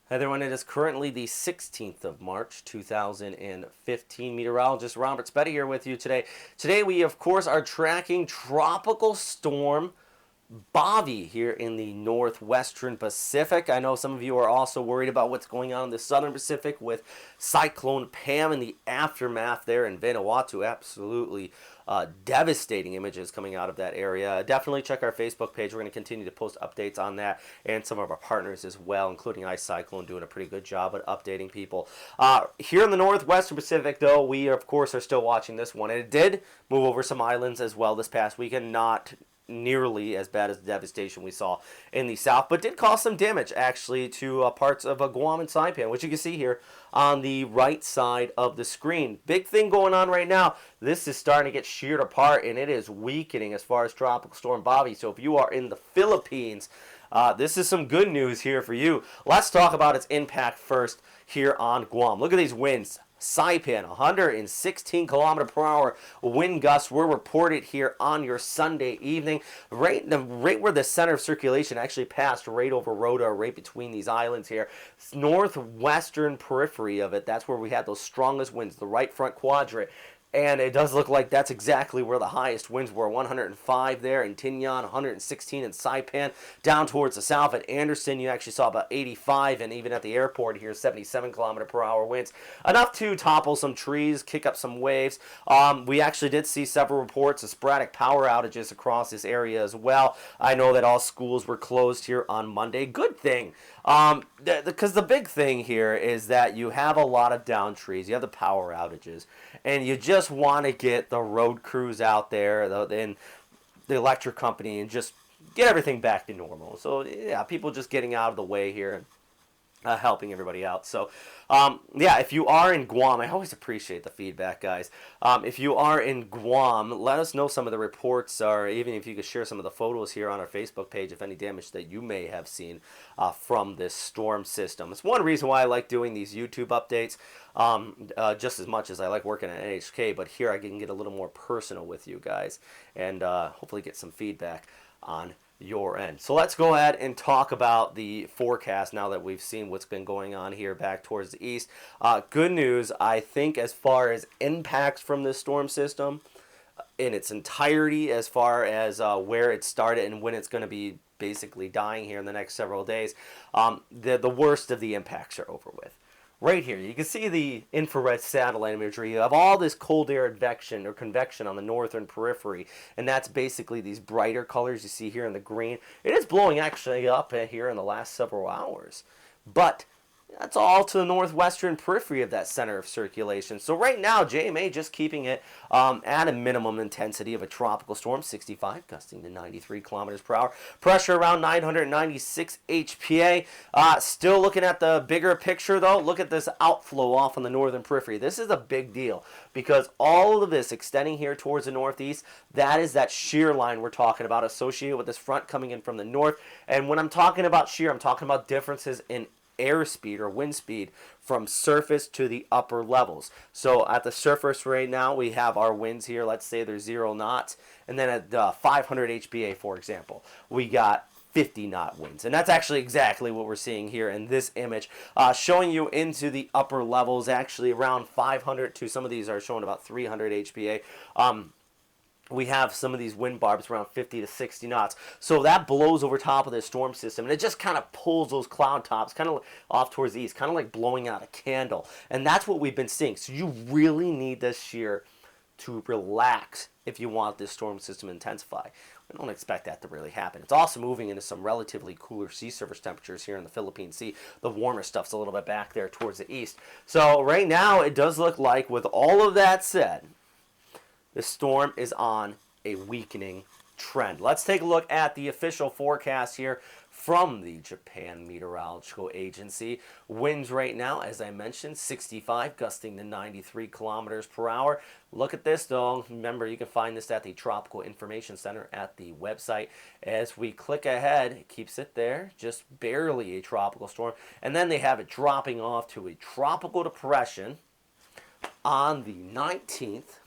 Hi there, everyone. It is currently the 16th of March, 2015. Meteorologist Robert Spetty here with you today. Today we, of course, are tracking Tropical Storm Bavi here in the northwestern Pacific. I know some of you are also worried about what's going on in the southern Pacific with Cyclone Pam and the aftermath there in Vanuatu. Absolutely devastating images coming out of that area. Definitely check our Facebook page. We're going to continue to post updates on that and some of our partners as well, including Ice Cyclone, doing a pretty good job at updating people. Here in the northwestern Pacific, though, we, of course, are still watching this one. And it did move over some islands as well this past weekend, not nearly as bad as the devastation we saw in the south, but did cause some damage actually to parts of Guam and Saipan, which you can see here on the right side of the screen. Big thing going on right now. This is starting to get sheared apart, and it is weakening as far as Tropical Storm Bavi. So if you are in the Philippines, this is some good news here for you. Let's talk about its impact first here on Guam. Look at these winds. Saipan, 116 kilometer per hour wind gusts were reported here on your Sunday evening, right where the center of circulation actually passed, right over Rota, right between these islands here. Northwestern periphery of it, that's where we had those strongest winds, the right front quadrant. And it does look like that's exactly where the highest winds were. 105 there in Tinian, 116 in Saipan. Down towards the south at Anderson, you actually saw about 85, and even at the airport here, 77 kilometer per hour winds. Enough to topple some trees, kick up some waves. We actually did see several reports of sporadic power outages across this area as well. I know that all schools were closed here on Monday. Good thing. Because the big thing here is that you have a lot of down trees, you have the power outages, and you just want to get the road crews out there and the electric company and just get everything back to normal. So yeah, people just getting out of the way here. Helping everybody out. So, yeah, if you are in Guam, I always appreciate the feedback, guys. If you are in Guam, let us know some of the reports, or even if you could share some of the photos here on our Facebook page, if any damage that you may have seen from this storm system. It's one reason why I like doing these YouTube updates, just as much as I like working at NHK, but here I can get a little more personal with you guys and hopefully get some feedback on your end. So let's go ahead and talk about the forecast now that we've seen what's been going on here back towards the east. Good news, I think, as far as impacts from this storm system in its entirety, as far as where it started and when it's going to be basically dying here in the next several days, the worst of the impacts are over with. Right here, you can see the infrared satellite imagery of all this cold air advection or convection on the northern periphery, and that's basically these brighter colors you see here in the green. It is blowing actually up here in the last several hours, but that's all to the northwestern periphery of that center of circulation. So right now, JMA just keeping it at a minimum intensity of a tropical storm, 65, gusting to 93 kilometers per hour. Pressure around 996 HPA. Still looking at the bigger picture, though. Look at this outflow off on the northern periphery. This is a big deal because all of this extending here towards the northeast, that is that shear line we're talking about associated with this front coming in from the north. And when I'm talking about shear, I'm talking about differences in airspeed or wind speed from surface to the upper levels. So at the surface right now, we have our winds here. Let's say they're 0 knots. And then at 500 HPA, for example, we got 50 knot winds. And that's actually exactly what we're seeing here in this image, showing you into the upper levels, actually around 500 to some of these are showing about 300 HPA. We have some of these wind barbs around 50 to 60 knots. So that blows over top of this storm system, and it just kind of pulls those cloud tops kind of off towards the east, kind of like blowing out a candle. And that's what we've been seeing. So you really need this shear to relax if you want this storm system to intensify. We don't expect that to really happen. It's also moving into some relatively cooler sea surface temperatures here in the Philippine Sea. The warmer stuff's a little bit back there towards the east. So right now, it does look like, with all of that said, the storm is on a weakening trend. Let's take a look at the official forecast here from the Japan Meteorological Agency. Winds right now, as I mentioned, 65, gusting to 93 kilometers per hour. Look at this, though. Remember, you can find this at the Tropical Information Center at the website. As we click ahead, it keeps it there, just barely a tropical storm. And then they have it dropping off to a tropical depression on the 19th.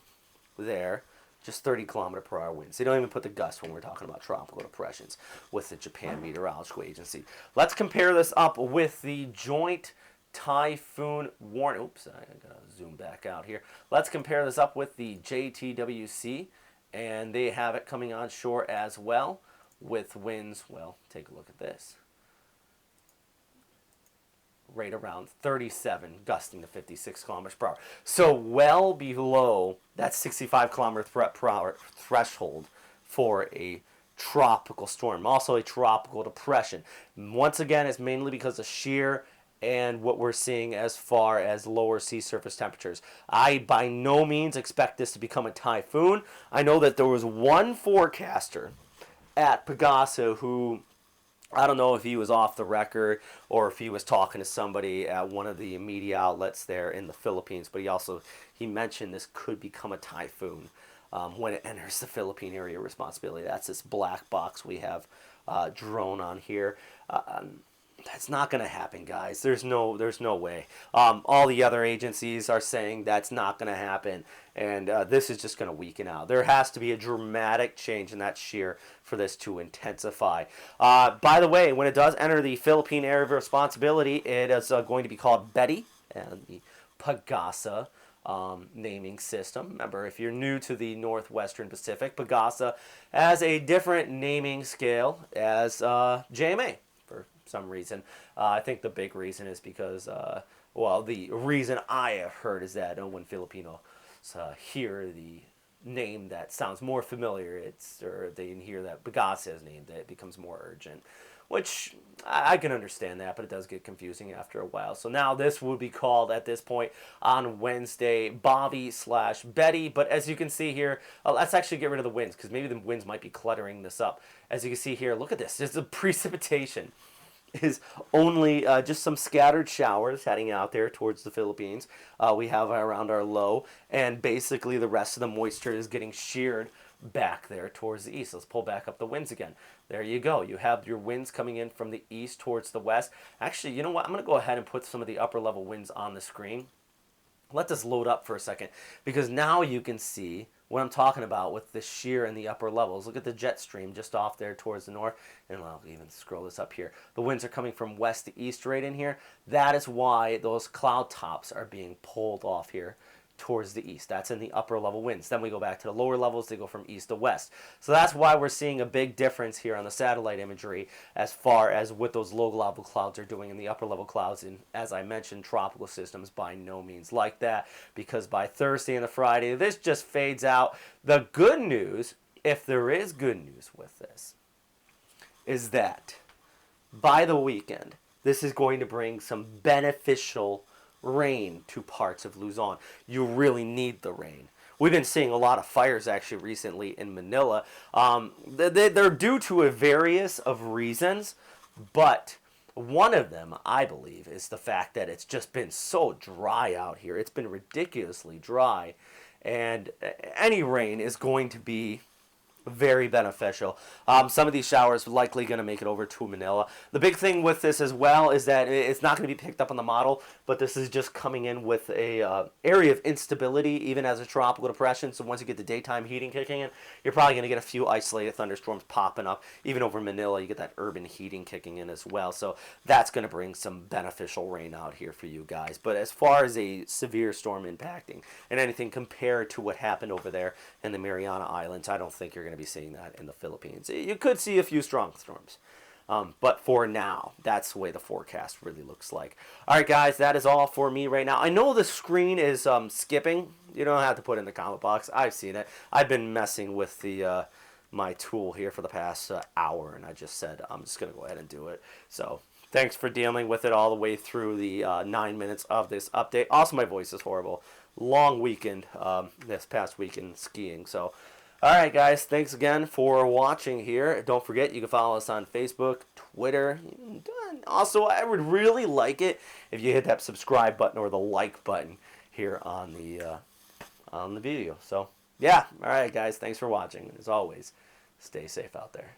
There just 30 km/h winds. They don't even put the gusts when we're talking about tropical depressions with the Japan Meteorological Agency. Let's compare this up with the Joint Typhoon Warning. Oops, I gotta zoom back out here. Let's compare this up with the JTWC, and they have it coming on shore as well with winds. Well, take a look at this. Right around 37, gusting to 56 km/h. So well below that 65 km/h threshold for a tropical storm. Also a tropical depression. Once again, it's mainly because of shear and what we're seeing as far as lower sea surface temperatures. I by no means expect this to become a typhoon. I know that there was one forecaster at Pagasa who, I don't know if he was off the record or if he was talking to somebody at one of the media outlets there in the Philippines, but he mentioned this could become a typhoon when it enters the Philippine area of responsibility. That's this black box we have drawn on here. That's not going to happen, guys. There's no way. All the other agencies are saying that's not going to happen, and this is just going to weaken out. There has to be a dramatic change in that shear for this to intensify. By the way, when it does enter the Philippine area of responsibility, it is going to be called Betty, and the Pagasa naming system. Remember, if you're new to the Northwestern Pacific, Pagasa has a different naming scale as JMA. For some reason. I think the big reason is because, well, the reason I have heard is that when Filipinos hear the name that sounds more familiar, or they hear that Pagasa is named, it becomes more urgent, which I can understand that, but it does get confusing after a while. So now this would be called, at this point, on Wednesday, Bavi/Betty. But as you can see here, let's actually get rid of the winds, because maybe the winds might be cluttering this up. As you can see here, look at this. There's the precipitation is only just some scattered showers heading out there towards the Philippines. We have around our low, and basically the rest of the moisture is getting sheared back there towards the east. Let's pull back up the winds again. There you go. You have your winds coming in from the east towards the west. Actually, you know what? I'm going to go ahead and put some of the upper level winds on the screen. Let this load up for a second, because now you can see what I'm talking about with the shear in the upper levels. Look at the jet stream just off there towards the north, and I'll even scroll this up here. The winds are coming from west to east right in here. That is why those cloud tops are being pulled off here towards the east. That's in the upper level winds. Then we go back to the lower levels. They go from east to west. So that's why we're seeing a big difference here on the satellite imagery as far as what those low level clouds are doing in the upper level clouds. And as I mentioned, tropical systems by no means like that, because by Thursday and the Friday, this just fades out. The good news, if there is good news with this, is that by the weekend, this is going to bring some beneficial rain to parts of Luzon. You really need the rain. We've been seeing a lot of fires actually recently in Manila. They're due to a various of reasons, but one of them, I believe, is the fact that it's just been so dry out here. It's been ridiculously dry, and any rain is going to be very beneficial. Some of these showers are likely going to make it over to Manila. The big thing with this as well is that it's not going to be picked up on the model, but this is just coming in with a area of instability, even as a tropical depression. So once you get the daytime heating kicking in, you're probably going to get a few isolated thunderstorms popping up. Even over Manila, you get that urban heating kicking in as well. So that's going to bring some beneficial rain out here for you guys. But as far as a severe storm impacting and anything compared to what happened over there in the Mariana Islands, I don't think you're going to be seeing that in the Philippines. You could see a few strong storms, but for now, that's the way the forecast really looks like. All right, guys, that is all for me right now. I know the screen is skipping. You don't have to put it in the comment box. I've seen it. I've been messing with the my tool here for the past hour, and I just said I'm just going to go ahead and do it. So thanks for dealing with it all the way through the 9 minutes of this update. Also, my voice is horrible. Long weekend this past weekend skiing, so all right, guys, thanks again for watching here. Don't forget, you can follow us on Facebook, Twitter. Also, I would really like it if you hit that subscribe button or the like button here on the video. So, yeah, all right, guys, thanks for watching. As always, stay safe out there.